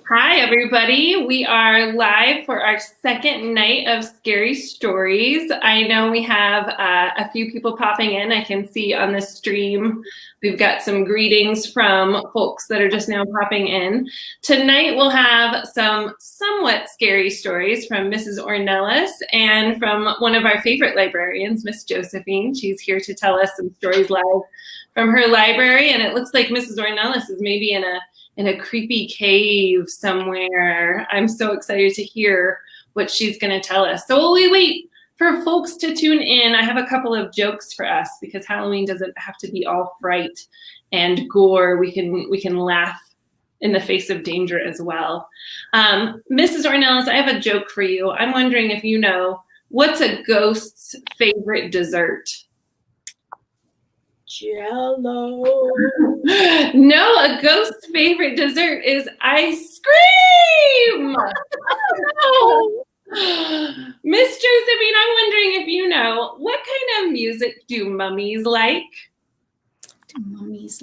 Hi, everybody. We are live for our second night of Scary Stories. I know we have a few people popping in. I can see on the stream we've got some greetings from folks that are just now popping in. Tonight we'll have some somewhat scary stories from Mrs. Ornelas and from one of our favorite librarians, Miss Josephine. She's here to tell us some stories live from her library, and it looks like Mrs. Ornelas is maybe in a creepy cave somewhere. I'm so excited to hear what she's going to tell us. So while we wait for folks to tune in, I have a couple of jokes for us because Halloween doesn't have to be all fright and gore. We can laugh in the face of danger as well. Mrs. Ornelas, I have a joke for you. I'm wondering if you know, what's a ghost's favorite dessert? Jello. No, a ghost's favorite dessert is ice cream. Oh, Miss Josephine, I'm wondering if you know, what kind of music do mummies like? Mummies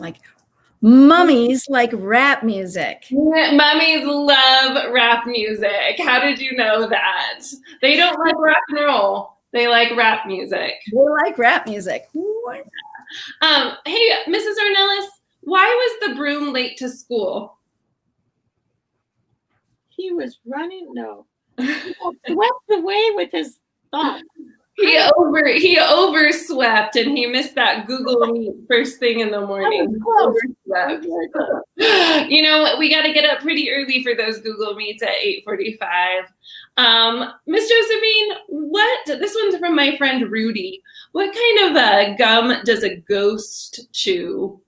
like rap music. Mummies love rap music. How did you know that? They don't like rock and roll. They like rap music. They like rap music. Hey, Mrs. Ornelas, why was the broom late to school? He was running. No, he swept away with his thoughts. He overswept and he missed that Google Meet first thing in the morning. You know, we got to get up pretty early for those Google Meets at 8:45. Miss Josephine, this one's from my friend Rudy. What kind of gum does a ghost chew?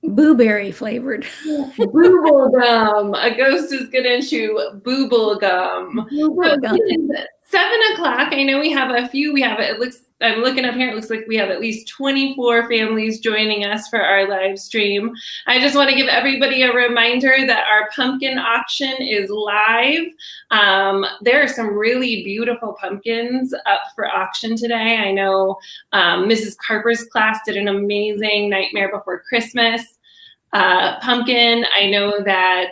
Blueberry flavored. Booble gum. A ghost is gonna chew booble gum. 7:00. I know we have a few. I'm looking up here. It looks like we have at least 24 families joining us for our live stream. I just want to give everybody a reminder that our pumpkin auction is live. There are some really beautiful pumpkins up for auction today. I know Mrs. Carper's class did an amazing Nightmare Before Christmas pumpkin. I know that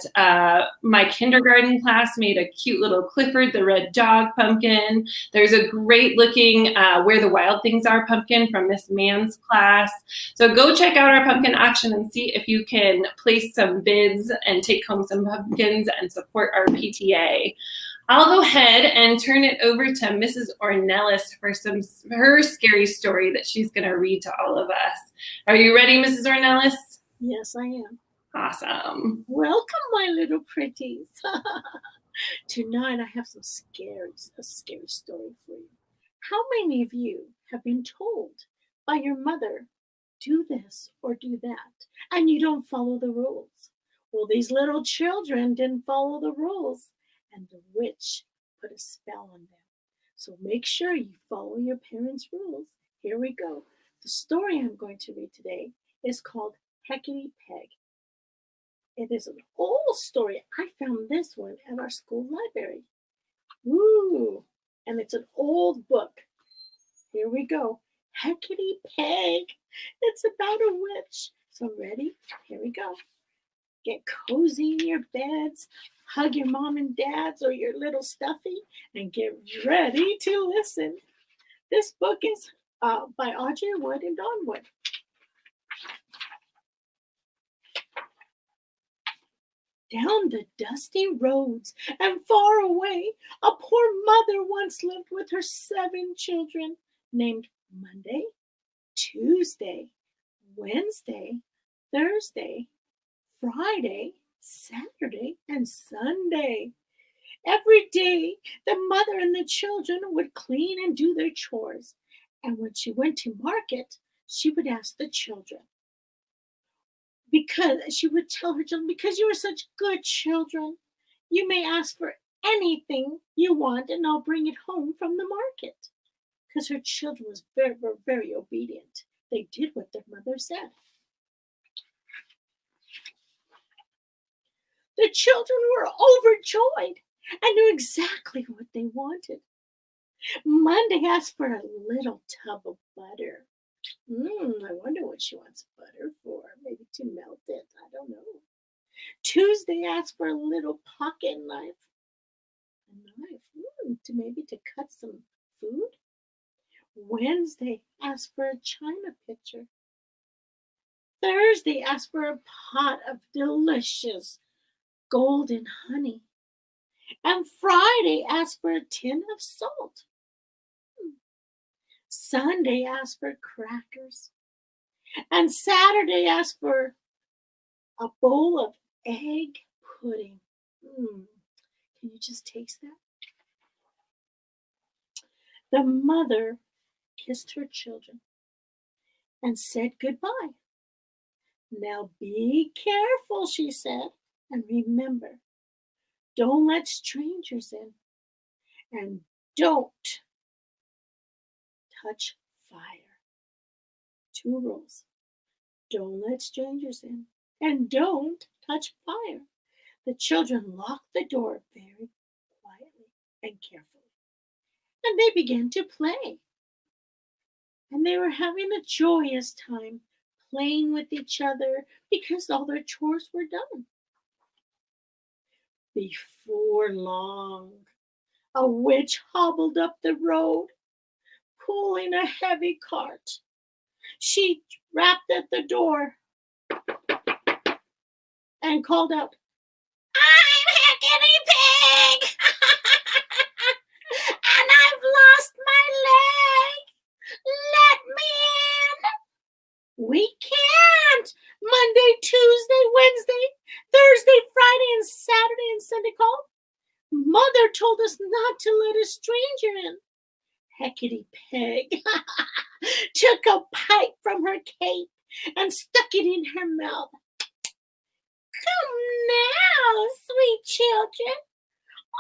my kindergarten class made a cute little Clifford the Red Dog pumpkin. There's a great looking Where the Wild Things Are pumpkin from Miss Mann's class. So go check out our pumpkin auction and see if you can place some bids and take home some pumpkins and support our PTA. I'll go ahead and turn it over to Mrs. Ornelas for her scary story that she's going to read to all of us. Are you ready, Mrs. Ornelas? Yes, I am. Awesome. Welcome, my little pretties. Tonight I have a scary story for you. How many of you have been told by your mother, do this or do that, and you don't follow the rules? Well, these little children didn't follow the rules, and the witch put a spell on them. So make sure you follow your parents' rules. Here we go. The story I'm going to read today is called Hecate Peg. It is an old story. I found this one at our school library. Ooh, and it's an old book. Here we go. Hecate Peg. It's about a witch. So ready? Here we go. Get cozy in your beds. Hug your mom and dads or your little stuffy and get ready to listen. This book is by Audrey Wood and Dawn Wood. Down the dusty roads and far away, a poor mother once lived with her 7 children named Monday, Tuesday, Wednesday, Thursday, Friday, Saturday, and Sunday. Every day, the mother and the children would clean and do their chores. And when she went to market, she would ask the children, because she would tell her children, because you are such good children, you may ask for anything you want and I'll bring it home from the market. Because her children were very obedient. They did what their mother said. The children were overjoyed and knew exactly what they wanted. Monday asked for a little tub of butter. I wonder what she wants butter for. Maybe to melt it. I don't know. Tuesday asked for a little pocket knife. A knife? To maybe to cut some food? Wednesday asked for a china pitcher. Thursday asked for a pot of delicious golden honey. And Friday asked for a tin of salt. Sunday asked for crackers. And Saturday asked for a bowl of egg pudding. Can you just taste that? The mother kissed her children and said goodbye. Now be careful, she said, and remember, don't let strangers in, and don't touch fire. 2 rules. Don't let strangers in, and don't touch fire. The children locked the door very quietly and carefully, and they began to play. And they were having a joyous time playing with each other because all their chores were done. Before long, a witch hobbled up the road, pulling a heavy cart. She rapped at the door and called out, "I'm Hickety Pig! And I've lost my leg! Let me in!" "We can't! Monday, Tuesday, Wednesday, Thursday, Friday, and Saturday and Sunday called. Mother told us not to let a stranger in." Hickety Pig took a pipe from her cape and stuck it in her mouth. "Come now, sweet children.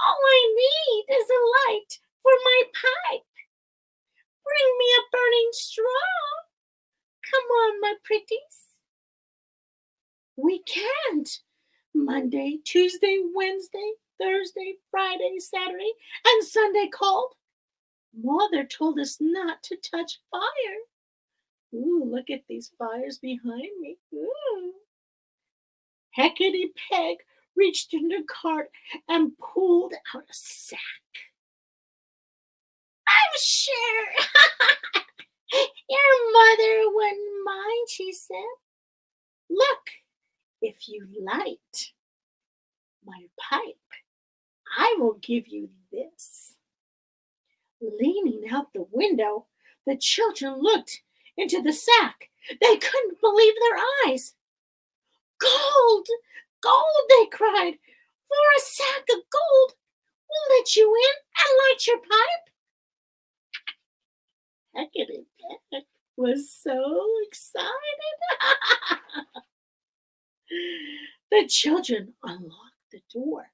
All I need is a light for my pipe. Bring me a burning straw. Come on, my pretties." "We can't. Monday, Tuesday, Wednesday, Thursday, Friday, Saturday, and Sunday called. Mother told us not to touch fire." Look at these fires behind me. Hickety Pig reached in the cart and pulled out a sack. "I'm sure your mother wouldn't mind," she said. "Look, if you light my pipe, I will give you this." Leaning out the window, the children looked into the sack. They couldn't believe their eyes. "Gold! Gold!" they cried. "For a sack of gold, we'll let you in and light your pipe." Hickety Pig was so excited. The children unlocked the door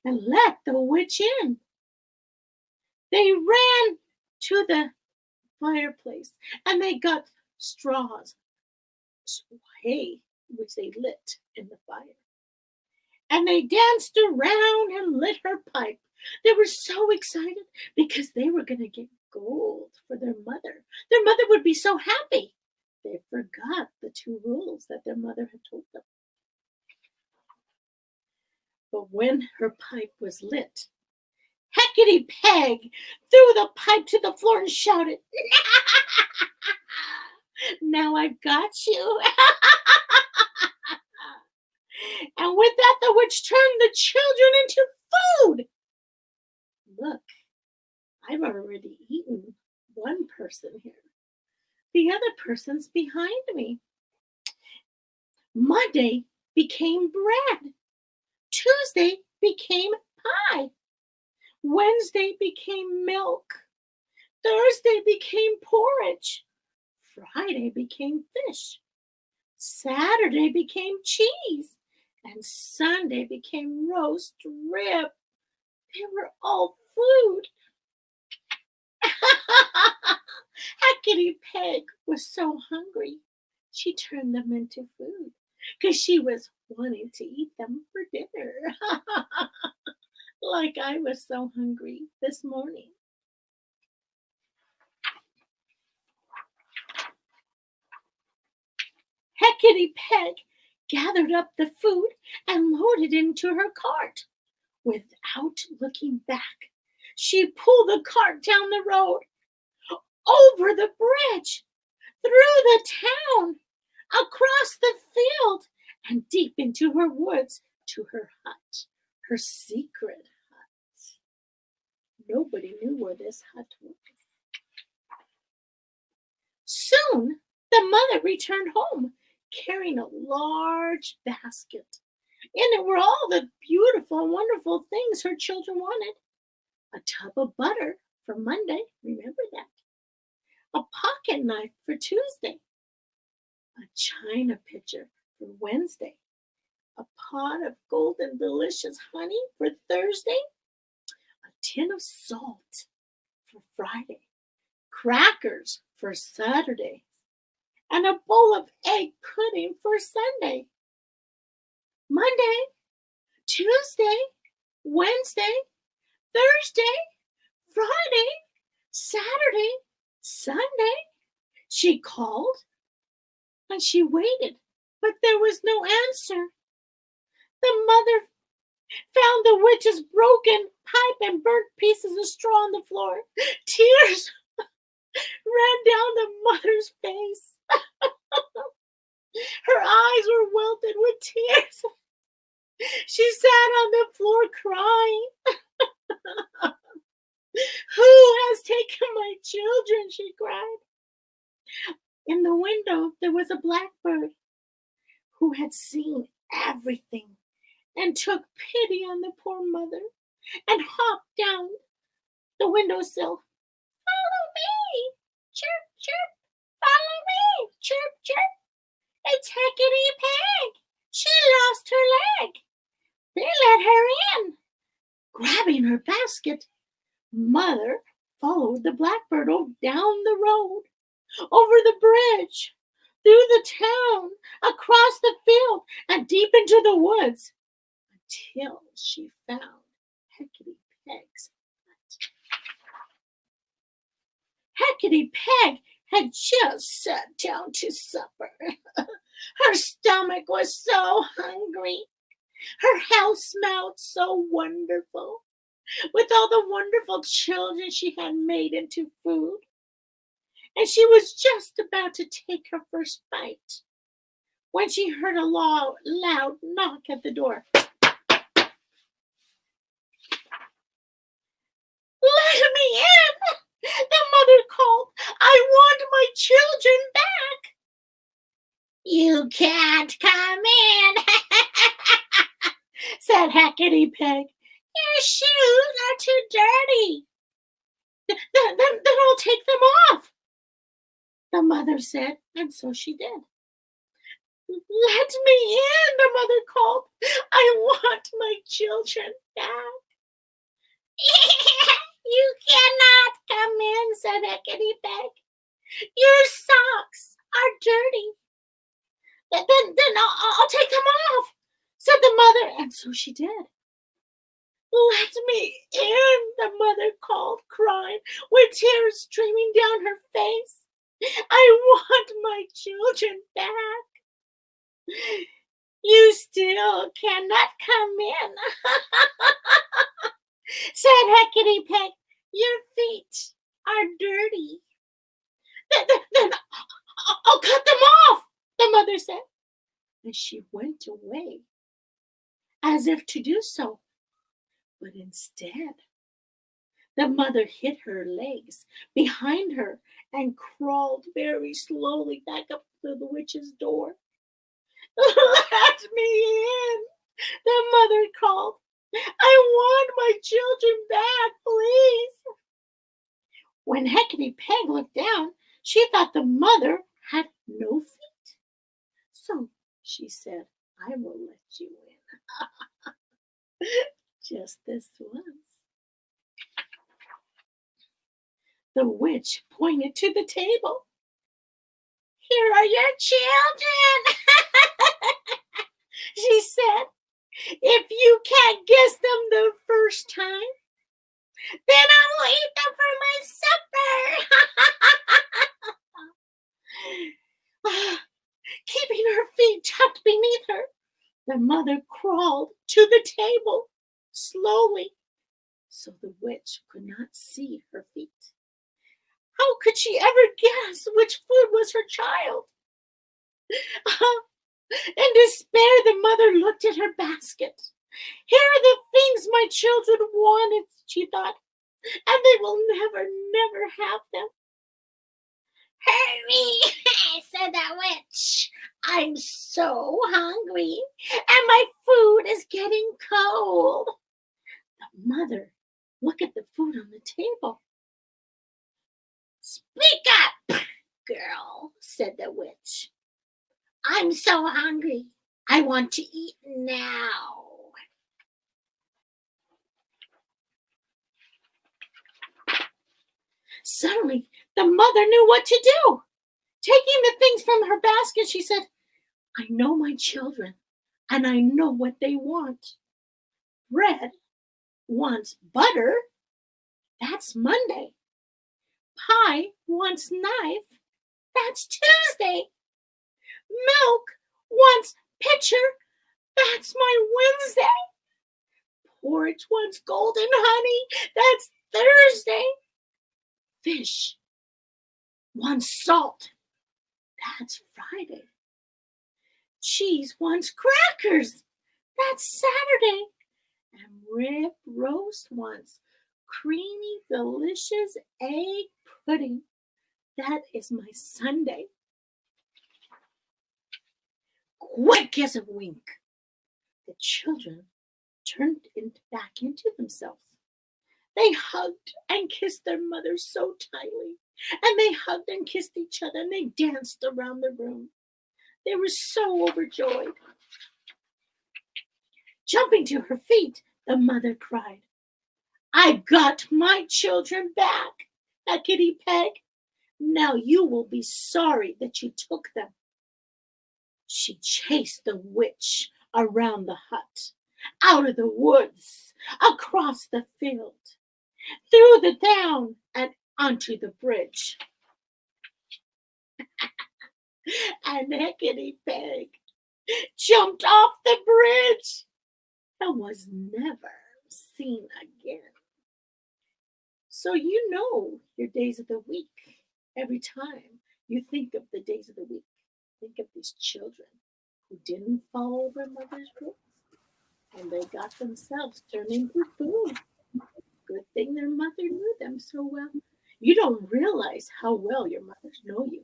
and let the witch in. They ran to the fireplace and they got straws, hay, which they lit in the fire. And they danced around and lit her pipe. They were so excited because they were going to get gold for their mother. Their mother would be so happy. They forgot the 2 rules that their mother had told them. But when her pipe was lit, Hickety Pig threw the pipe to the floor and shouted, "Now I've got you." And with that, the witch turned the children into food. Look, I've already eaten one person here. The other person's behind me. Monday became bread. Tuesday became pie. Wednesday became milk. Thursday became porridge. Friday became fish. Saturday became cheese. And Sunday became roast rib. They were all food. Hickety Pig was so hungry, she turned them into food because she was wanting to eat them for dinner. Like I was so hungry this morning. Hecate Peg gathered up the food and loaded it into her cart. Without looking back, she pulled the cart down the road, over the bridge, through the town, across the field, and deep into her woods to her hut, her secret hut. Nobody knew where this hut was. Soon, the mother returned home, carrying a large basket. In it were all the beautiful and wonderful things her children wanted. A tub of butter for Monday, remember that. A pocket knife for Tuesday. A china pitcher for Wednesday. A pot of golden delicious honey for Thursday. A tin of salt for Friday. Crackers for Saturday. And a bowl of egg pudding for Sunday. Monday, Tuesday, Wednesday, Thursday, Friday, Saturday, Sunday. She called and she waited, but there was no answer. The mother found the witch's broken pipe and burnt pieces of straw on the floor. Tears ran down the mother's face. Her eyes were welted with tears. She sat on the floor crying. Who has taken my children? She cried. In the window, there was a blackbird who had seen everything and took pity on the poor mother and hopped down the windowsill. Follow me, chirp, chirp. Follow me, chirp, chirp. It's Hecate Peg. She lost her leg. They let her in. Grabbing her basket, Mother followed the blackbird down the road, over the bridge, through the town, across the field, and deep into the woods, until she found Hecate Peg's hut. Hecate Peg had just sat down to supper. Her stomach was so hungry. Her house smelled so wonderful, with all the wonderful children she had made into food. And she was just about to take her first bite when she heard a loud knock at the door. Let me in, the mother called. I want my children back. You can't come in, said Hecate Peg. Your shoes are too dirty. Then I'll take them off, the mother said, and so she did. Let me in, the mother called. I want my children back. You cannot come in, said Hecate Peg. Your socks are dirty. Then I'll take them off, said the mother, and so she did. Let me in, the mother called, crying, with tears streaming down her face. I want my children back. You still cannot come in, said Hecate Peg. Your feet are dirty. Then I'll cut them off, the mother said. And she went away, as if to do so. But instead, the mother hid her legs behind her and crawled very slowly back up to the witch's door. Let me in, the mother called. I want my children back, please. When Hecate Peg looked down, she thought the mother had no feet. So she said, I will let you in. Just this once. The witch pointed to the table. Here are your children, she said. If you can't guess them the first time, then I will eat them for my supper. Keeping her tucked beneath her. The mother crawled to the table slowly, so the witch could not see her feet. How could she ever guess which food was her child? In despair, the mother looked at her basket. Here are the things my children wanted, she thought, and they will never have them. Hurry, said the witch. I'm so hungry, and my food is getting cold. The mother looked at the food on the table. Speak up, girl, said the witch. I'm so hungry. I want to eat now. Suddenly, the mother knew what to do. Taking the things from her basket, she said, I know my children, and I know what they want. Bread wants butter. That's Monday. Pie wants knife. That's Tuesday. Milk wants pitcher. That's my Wednesday. Porridge wants golden honey. That's Thursday. Fish wants salt. That's Friday. Cheese wants crackers. That's Saturday. And rib roast wants creamy, delicious egg pudding. That is my Sunday. Quick as a wink, the children turned back into themselves. They hugged and kissed their mother so tightly, and they hugged and kissed each other, and they danced around the room. They were so overjoyed. Jumping to her feet, the mother cried, I got my children back, Hickety Peg. Now you will be sorry that you took them. She chased the witch around the hut, out of the woods, across the field, through the town, and onto the bridge. And Hickety Pig jumped off the bridge and was never seen again. So you know your days of the week. Every time you think of the days of the week, think of these children who didn't follow their mother's rules, and they got themselves turned into food. Good thing their mother knew them so well. You don't realize how well your mothers know you.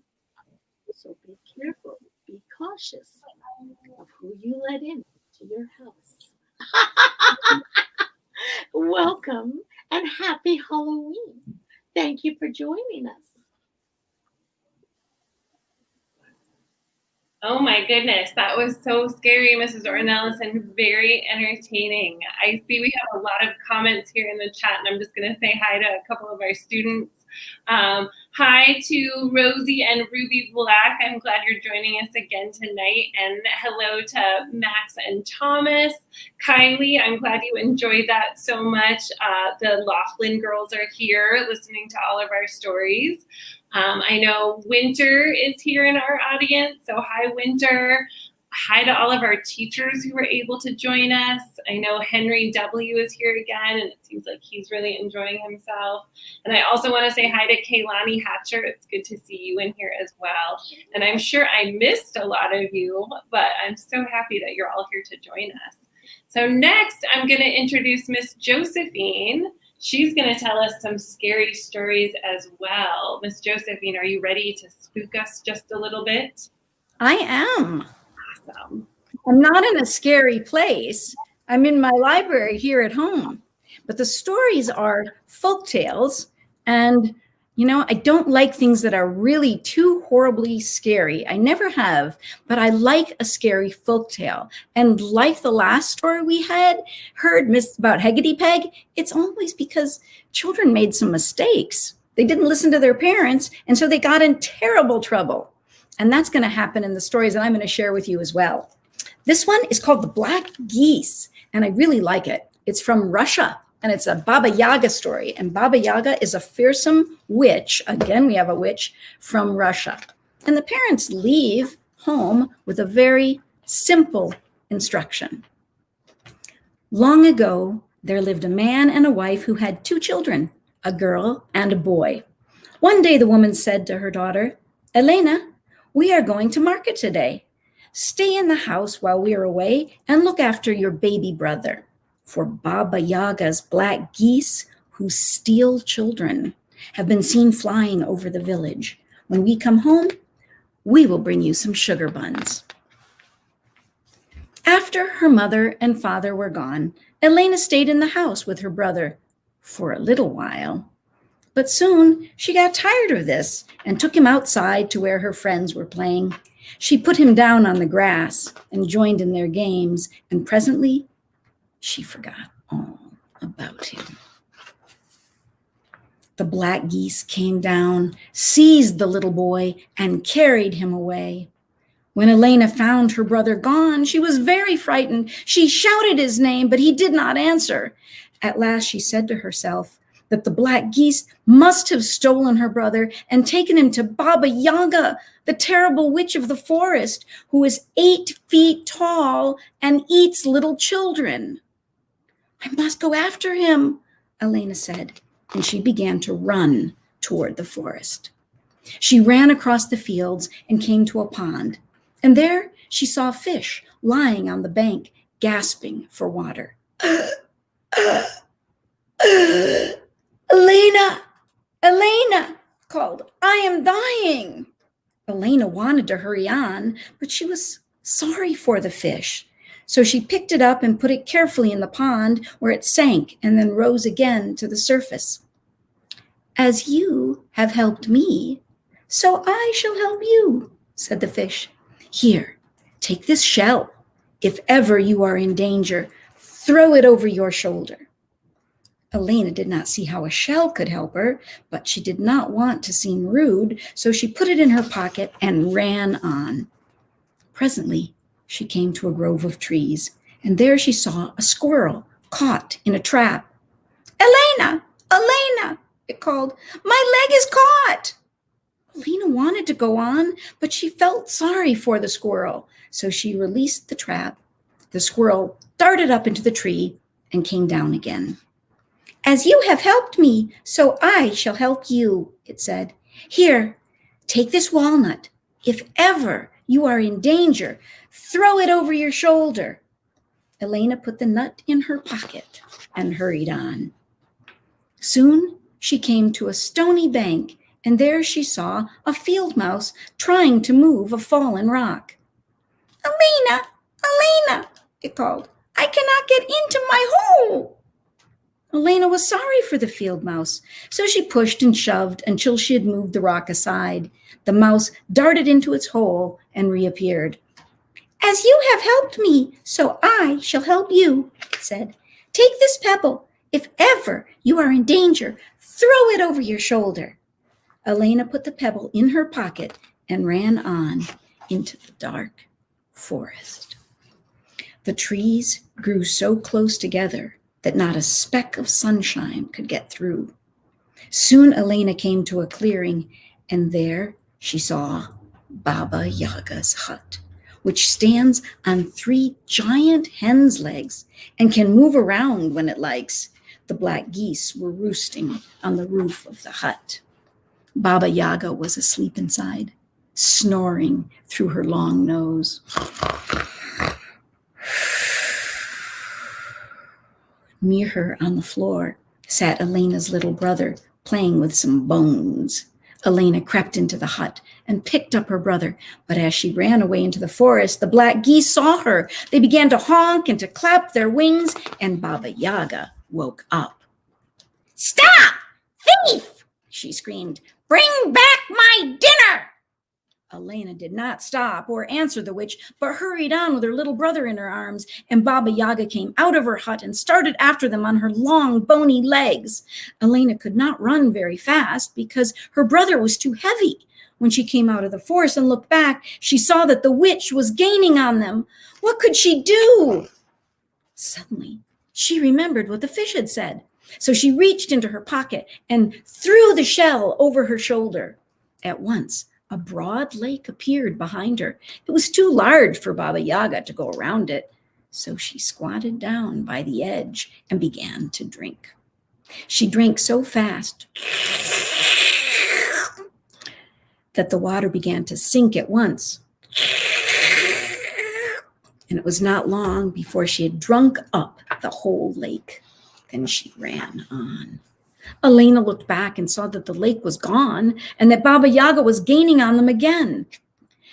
So be careful, be cautious of who you let in to your house. Welcome and happy Halloween. Thank you for joining us. Oh my goodness, that was so scary, Mrs. Ornelas, and very entertaining. I see we have a lot of comments here in the chat, and I'm just going to say hi to a couple of our students. Hi to Rosie and Ruby Black. I'm glad you're joining us again tonight. And hello to Max and Thomas. Kylie, I'm glad you enjoyed that so much. The Laughlin girls are here listening to all of our stories. I know Winter is here in our audience, so hi, Winter. Hi to all of our teachers who were able to join us. I know Henry W. is here again, and it seems like he's really enjoying himself. And I also want to say hi to Kaylani Hatcher. It's good to see you in here as well. And I'm sure I missed a lot of you, but I'm so happy that you're all here to join us. So next, I'm going to introduce Miss Josephine. She's going to tell us some scary stories as well. Miss Josephine, are you ready to spook us just a little bit? I am. Awesome. I'm not in a scary place. I'm in my library here at home. But the stories are folk tales. And, you know, I don't like things that are really too horribly scary. I never have, but I like a scary folk tale. And like the last story we had heard about Hickety Peg, it's always because children made some mistakes. They didn't listen to their parents, and so they got in terrible trouble. And that's going to happen in the stories that I'm going to share with you as well. This one is called The Black Geese, and I really like it. It's from Russia, and it's a Baba Yaga story. And Baba Yaga is a fearsome witch. Again, we have a witch from Russia. And the parents leave home with a very Simple instruction. Long ago, there lived a man and a wife who had 2 children, a girl and a boy. One day the woman said to her daughter, "Elena, we are going to market today. Stay in the house while we are away and look after your baby brother. For Baba Yaga's black geese who steal children have been seen flying over the village. When we come home, we will bring you some sugar buns." After her mother and father were gone, Elena stayed in the house with her brother for a little while. But soon she got tired of this and took him outside to where her friends were playing. She put him down on the grass and joined in their games, and presently she forgot all about him. The black geese came down, seized the little boy, and carried him away. When Elena found her brother gone, she was very frightened. She shouted his name, but he did not answer. At last she said to herself that the black geese must have stolen her brother and taken him to Baba Yaga, the terrible witch of the forest, who is 8 feet tall and eats little children. "I must go after him," Elena said, and she began to run toward the forest. She ran across the fields and came to a pond, and there she saw a fish lying on the bank, gasping for water. "Elena, Elena," called, "I am dying." Elena wanted to hurry on, but she was sorry for the fish. So she picked it up and put it carefully in the pond, where it sank and then rose again to the surface. "As you have helped me, so I shall help you," said the fish. "Here, take this shell. If ever you are in danger, throw it over your shoulder." Elena did not see how a shell could help her, but she did not want to seem rude, so she put it in her pocket and ran on. Presently, she came to a grove of trees, and there she saw a squirrel caught in a trap. "Elena, Elena," it called, "my leg is caught." Elena wanted to go on, but she felt sorry for the squirrel, so she released the trap. The squirrel darted up into the tree and came down again. "As you have helped me, so I shall help you," it said. "Here, take this walnut. If ever you are in danger, throw it over your shoulder." Elena put the nut in her pocket and hurried on. Soon she came to a stony bank, and there she saw a field mouse trying to move a fallen rock. "Elena, Elena," it called, "I cannot get into my hole." Elena was sorry for the field mouse, so she pushed and shoved until she had moved the rock aside. The mouse darted into its hole and reappeared. "As you have helped me, so I shall help you," it said. "Take this pebble. If ever you are in danger, throw it over your shoulder." Elena put the pebble in her pocket and ran on into the dark forest. The trees grew so close together that not a speck of sunshine could get through. Soon Elena came to a clearing, and there she saw Baba Yaga's hut, which stands on 3 giant hen's legs and can move around when it likes. The black geese were roosting on the roof of the hut. Baba Yaga was asleep inside, snoring through her long nose. Near her on the floor sat Elena's little brother, playing with some bones. Elena crept into the hut and picked up her brother, but as she ran away into the forest, the black geese saw her. They began to honk and to clap their wings, and Baba Yaga woke up. "Stop, thief!" she screamed. "Bring back my dinner!" Elena did not stop or answer the witch, but hurried on with her little brother in her arms, and Baba Yaga came out of her hut and started after them on her long, bony legs. Elena could not run very fast because her brother was too heavy. When she came out of the forest and looked back, she saw that the witch was gaining on them. What could she do? Suddenly, she remembered what the fish had said. So she reached into her pocket and threw the shell over her shoulder. At once, a broad lake appeared behind her. It was too large for Baba Yaga to go around it, so she squatted down by the edge and began to drink. She drank so fast that the water began to sink at once. And it was not long before she had drunk up the whole lake. Then she ran on. Elena looked back and saw that the lake was gone and that Baba Yaga was gaining on them again.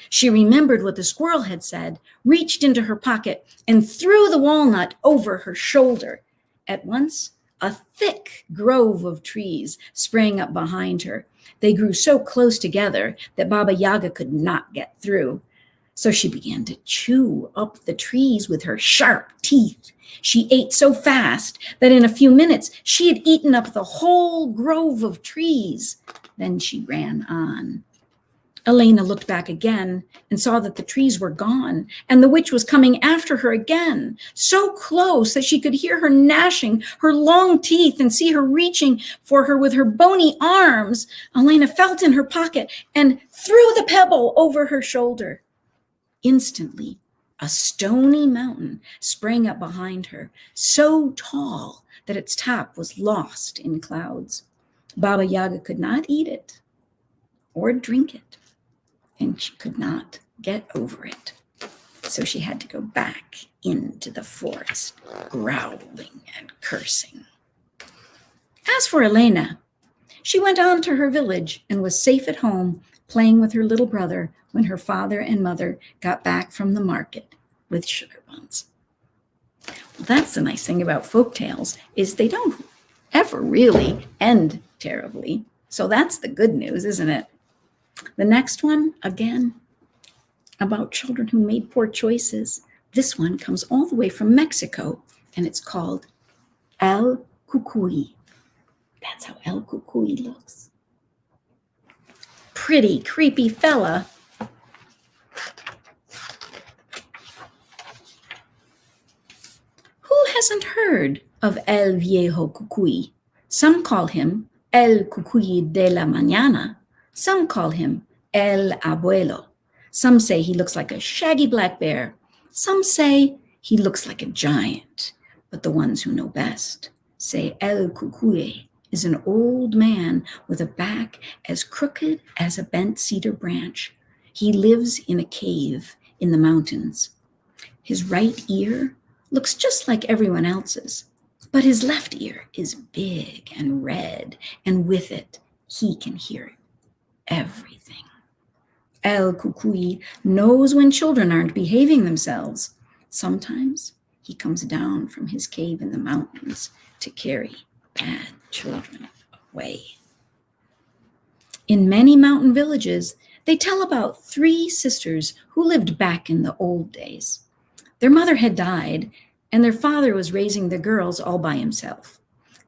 She remembered what the squirrel had said, reached into her pocket, and threw the walnut over her shoulder. At once, a thick grove of trees sprang up behind her. They grew so close together that Baba Yaga could not get through. So she began to chew up the trees with her sharp teeth. She ate so fast that in a few minutes she had eaten up the whole grove of trees. Then she ran on. Elena looked back again and saw that the trees were gone, and the witch was coming after her again, so close that she could hear her gnashing her long teeth and see her reaching for her with her bony arms. Elena felt in her pocket and threw the pebble over her shoulder. Instantly, a stony mountain sprang up behind her, so tall that its top was lost in clouds. Baba Yaga could not eat it or drink it, and she could not get over it. So she had to go back into the forest, growling and cursing. As for Elena, she went on to her village and was safe at home, playing with her little brother when her father and mother got back from the market with sugar buns. Well, that's the nice thing about folk tales, is they don't ever really end terribly. So that's the good news, isn't it? The next one, again, about children who made poor choices. This one comes all the way from Mexico, and it's called El Cucuy. That's how El Cucuy looks. Pretty, creepy fella. Who hasn't heard of El Viejo Cucuy? Some call him El Cucuy de la Mañana. Some call him El Abuelo. Some say he looks like a shaggy black bear. Some say he looks like a giant. But the ones who know best say El Cucuy is an old man with a back as crooked as a bent cedar branch. He lives in a cave in the mountains. His right ear looks just like everyone else's, but his left ear is big and red, and with it, he can hear everything. El Cucuy knows when children aren't behaving themselves. Sometimes he comes down from his cave in the mountains to carry bad children away. In many mountain villages, they tell about 3 sisters who lived back in the old days. Their mother had died, and their father was raising the girls all by himself.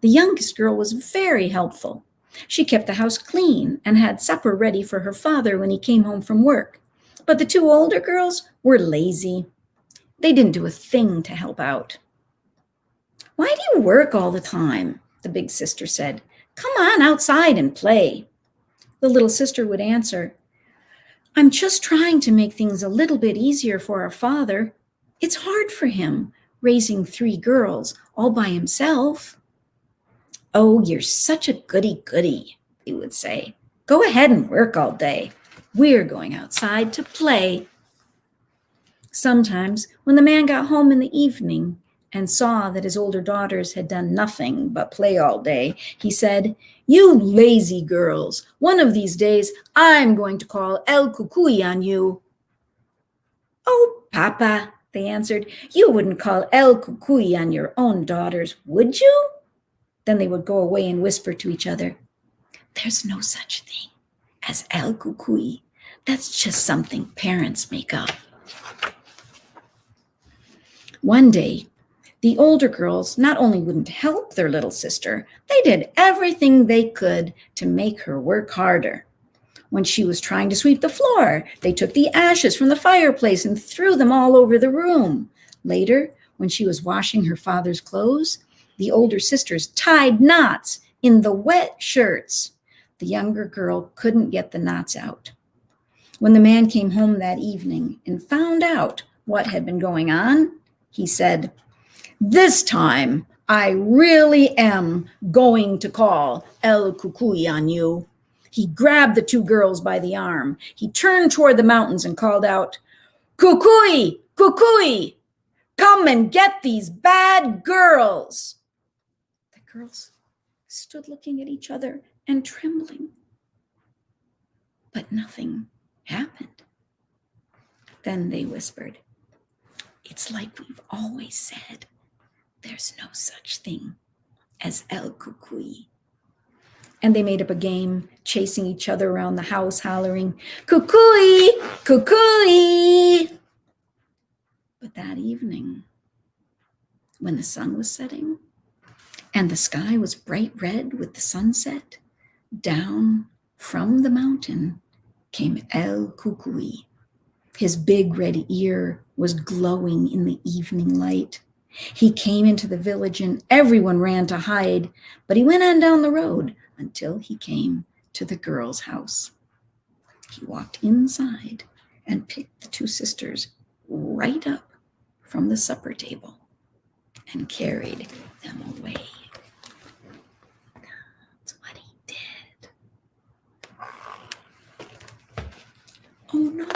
The youngest girl was very helpful. She kept the house clean and had supper ready for her father when he came home from work. But the 2 older girls were lazy. They didn't do a thing to help out. "Why do you work all the time?" the big sister said. "Come on outside and play." The little sister would answer, "I'm just trying to make things a little bit easier for our father. It's hard for him, raising 3 girls all by himself." "Oh, you're such a goody-goody," he would say. "Go ahead and work all day. We're going outside to play." Sometimes, when the man got home in the evening and saw that his older daughters had done nothing but play all day, he said, "You lazy girls, one of these days I'm going to call El Cucuy on you." "Oh, Papa," they answered, "you wouldn't call El Cucuy on your own daughters, would you?" Then they would go away and whisper to each other, "There's no such thing as El Cucuy. That's just something parents make up." One day, the older girls not only wouldn't help their little sister, they did everything they could to make her work harder. When she was trying to sweep the floor, they took the ashes from the fireplace and threw them all over the room. Later, when she was washing her father's clothes, the older sisters tied knots in the wet shirts. The younger girl couldn't get the knots out. When the man came home that evening and found out what had been going on, he said, "This time I really am going to call El Cucuy on you." He grabbed the two girls by the arm. He turned toward the mountains and called out, "Cucuy, Cucuy, come and get these bad girls." The girls stood looking at each other and trembling. But nothing happened. Then they whispered, "It's like we've always said. There's no such thing as El Cucuy." And they made up a game, chasing each other around the house, hollering, "Cucuy, Cucuy." But that evening, when the sun was setting and the sky was bright red with the sunset, down from the mountain came El Cucuy. His big red ear was glowing in the evening light. He came into the village and everyone ran to hide, but he went on down the road until he came to the girl's house. He walked inside and picked the two sisters right up from the supper table and carried them away. That's what he did. Oh no.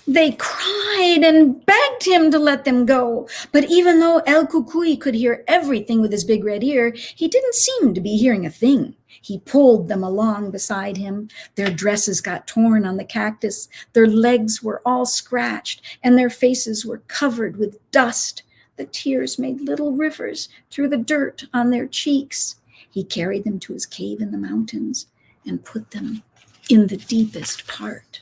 They cried and begged him to let them go. But even though El Cucuy could hear everything with his big red ear, he didn't seem to be hearing a thing. He pulled them along beside him. Their dresses got torn on the cactus. Their legs were all scratched, and their faces were covered with dust. The tears made little rivers through the dirt on their cheeks. He carried them to his cave in the mountains and put them in the deepest part.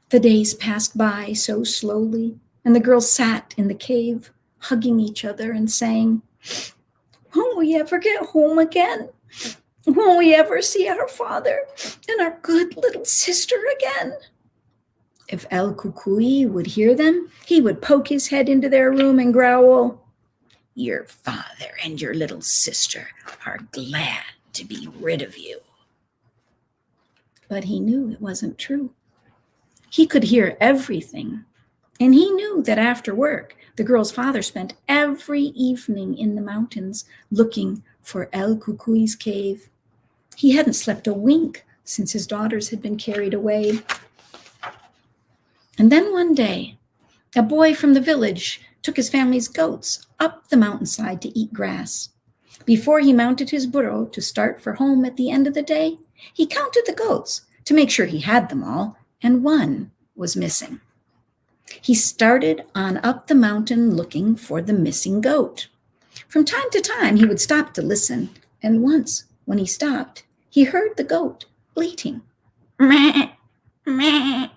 The days passed by so slowly, and the girls sat in the cave, hugging each other and saying, "Won't we ever get home again? Won't we ever see our father and our good little sister again?" If El Cucuy would hear them, he would poke his head into their room and growl, "Your father and your little sister are glad to be rid of you." But he knew it wasn't true. He could hear everything, and he knew that after work, the girl's father spent every evening in the mountains looking for El Cucuy's cave. He hadn't slept a wink since his daughters had been carried away. And then one day, a boy from the village took his family's goats up the mountainside to eat grass. Before he mounted his burro to start for home at the end of the day, he counted the goats to make sure he had them all, and one was missing. He started on up the mountain looking for the missing goat. From time to time, he would stop to listen, and once, when he stopped, he heard the goat bleating. Meh, meh.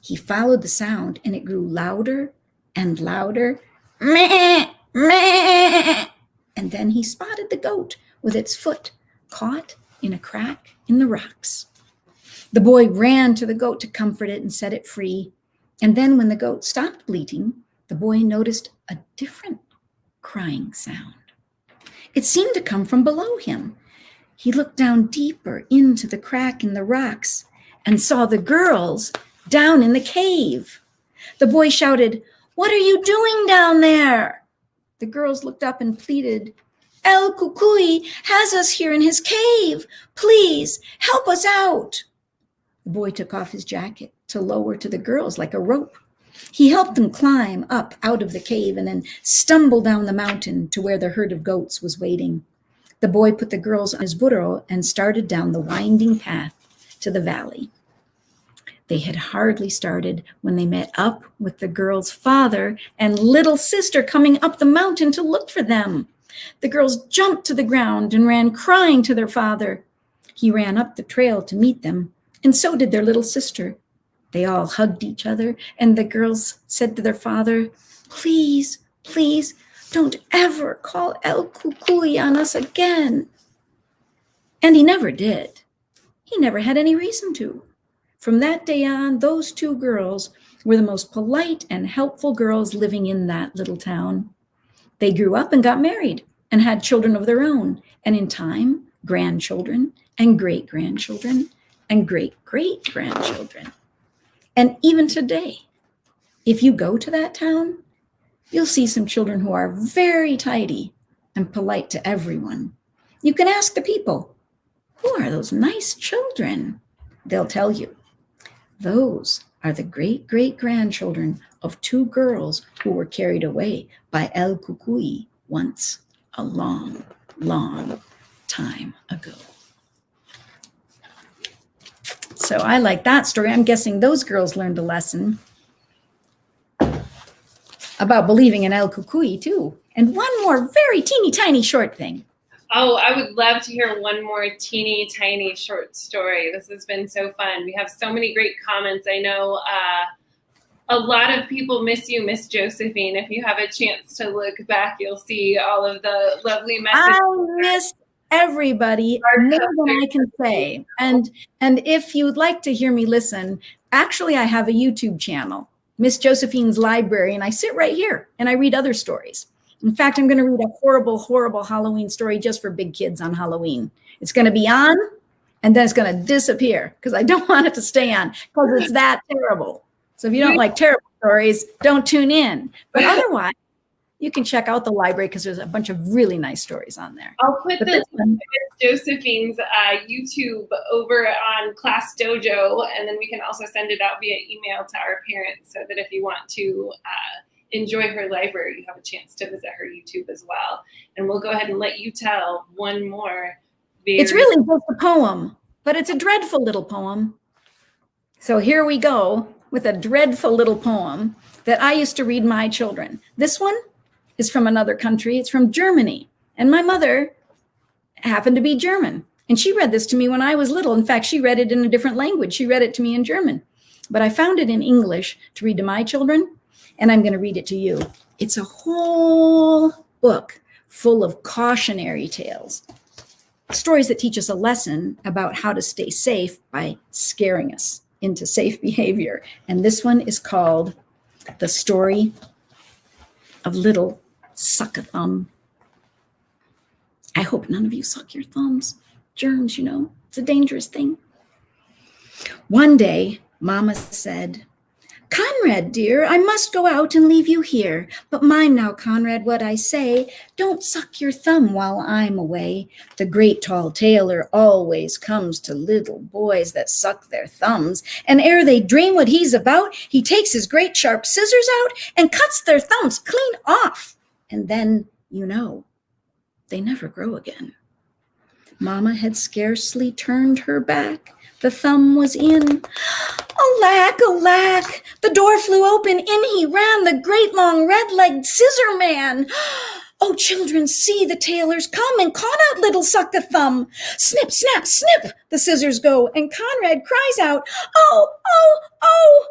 He followed the sound, and it grew louder and louder. Meh, meh. And then he spotted the goat with its foot caught in a crack in the rocks. The boy ran to the goat to comfort it and set it free. And then when the goat stopped bleating, the boy noticed a different crying sound. It seemed to come from below him. He looked down deeper into the crack in the rocks and saw the girls down in the cave. The boy shouted, "What are you doing down there?" The girls looked up and pleaded, "El Cucuy has us here in his cave. Please help us out." The boy took off his jacket to lower to the girls like a rope. He helped them climb up out of the cave and then stumble down the mountain to where the herd of goats was waiting. The boy put the girls on his burro and started down the winding path to the valley. They had hardly started when they met up with the girls' father and little sister coming up the mountain to look for them. The girls jumped to the ground and ran crying to their father. He ran up the trail to meet them, and so did their little sister. They all hugged each other, and the girls said to their father, "Please, please, don't ever call El Cucuy on us again." And he never did. He never had any reason to. From that day on, those two girls were the most polite and helpful girls living in that little town. They grew up and got married and had children of their own, and in time, grandchildren and great-grandchildren, and great-great-grandchildren. And even today, if you go to that town, you'll see some children who are very tidy and polite to everyone. You can ask the people, who are those nice children? They'll tell you. Those are the great-great-grandchildren of 2 girls who were carried away by El Cucuy once, a long, long time ago. So I like that story. I'm guessing those girls learned a lesson about believing in El Cucuy too. And one more very teeny tiny short thing. Oh, I would love to hear one more teeny tiny short story. This has been so fun. We have so many great comments. I know a lot of people miss you, Miss Josephine. If you have a chance to look back, you'll see all of the lovely messages. I miss everybody more than I can say. And if you'd like to hear me listen, actually I have a YouTube channel, Miss Josephine's Library, and I sit right here and I read other stories. In fact, I'm going to read a horrible, horrible Halloween story just for big kids on Halloween. It's going to be on and then it's going to disappear because I don't want it to stay on because it's that terrible. So if you don't like terrible stories, don't tune in. But otherwise, you can check out the library because there's a bunch of really nice stories on there. I'll put the Miss Josephine's YouTube over on Class Dojo, and then we can also send it out via email to our parents so that if you want to enjoy her library, you have a chance to visit her YouTube as well. And we'll go ahead and let you tell one more. It's really just a poem, but it's a dreadful little poem. So here we go with a dreadful little poem that I used to read my children. This one is from another country. It's from Germany. And my mother happened to be German. And she read this to me when I was little. In fact, she read it in a different language. She read it to me in German. But I found it in English to read to my children. And I'm going to read it to you. It's a whole book full of cautionary tales, stories that teach us a lesson about how to stay safe by scaring us into safe behavior. And this one is called The Story of Little Suck-a-Thumb. I hope none of you suck your thumbs. Germs, you know, it's a dangerous thing. One day, Mama said, "Conrad, dear, I must go out and leave you here. But mind now, Conrad, what I say. Don't suck your thumb while I'm away. The great tall tailor always comes to little boys that suck their thumbs. And ere they dream what he's about, he takes his great sharp scissors out and cuts their thumbs clean off. And then, you know, they never grow again." Mama had scarcely turned her back. The thumb was in. Alack, alack, the door flew open, in he ran, the great long red-legged scissor man. Oh, children, see the tailors come and caught out little Suck-a-Thumb. Snip, snap, snip, the scissors go, and Conrad cries out, "Oh, oh, oh!"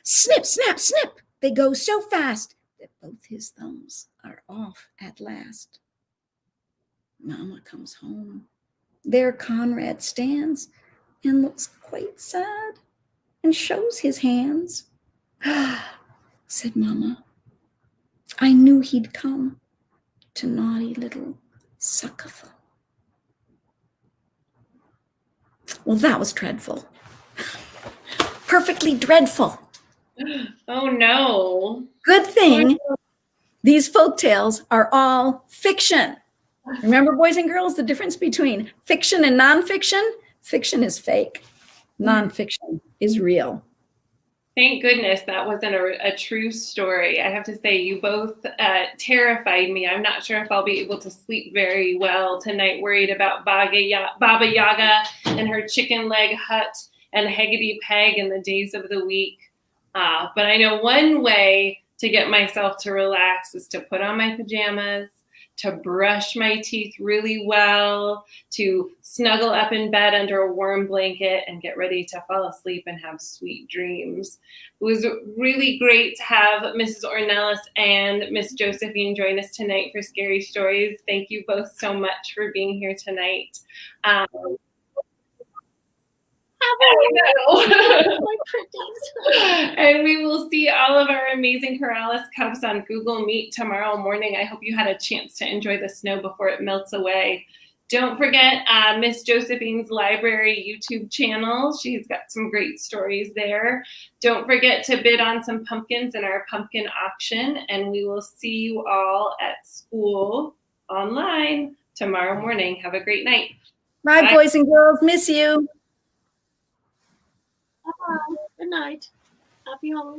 Snip, snap, snip, they go so fast that both his thumbs are off at last. Mama comes home. There Conrad stands and looks quite sad and shows his hands. Said Mama, "I knew he'd come to naughty little Suck-a-Thumb." Well, that was dreadful. Perfectly dreadful. Oh no. Good thing these folk tales are all fiction. Remember, boys and girls, the difference between fiction and nonfiction? Fiction is fake. Nonfiction is real. Thank goodness that wasn't a true story. I have to say, you both terrified me. I'm not sure if I'll be able to sleep very well tonight, worried about Baba Yaga and her chicken leg hut and Heggedy Peg and the days of the week. But I know one way to get myself to relax is to put on my pajamas, to brush my teeth really well, to snuggle up in bed under a warm blanket and get ready to fall asleep and have sweet dreams. It was really great to have Mrs. Ornelas and Miss Josephine join us tonight for Scary Stories. Thank you both so much for being here tonight. My pretties. And we will see all of our amazing Corrales Cubs on Google Meet tomorrow morning. I hope you had a chance to enjoy the snow before it melts away. Don't forget Miss Josephine's library YouTube channel. She's got some great stories there. Don't forget to bid on some pumpkins in our pumpkin auction, and we will see you all at school online tomorrow morning. Have a great night. Bye, Bye. boys and girls. Miss you. Bye. Good night. Happy Halloween.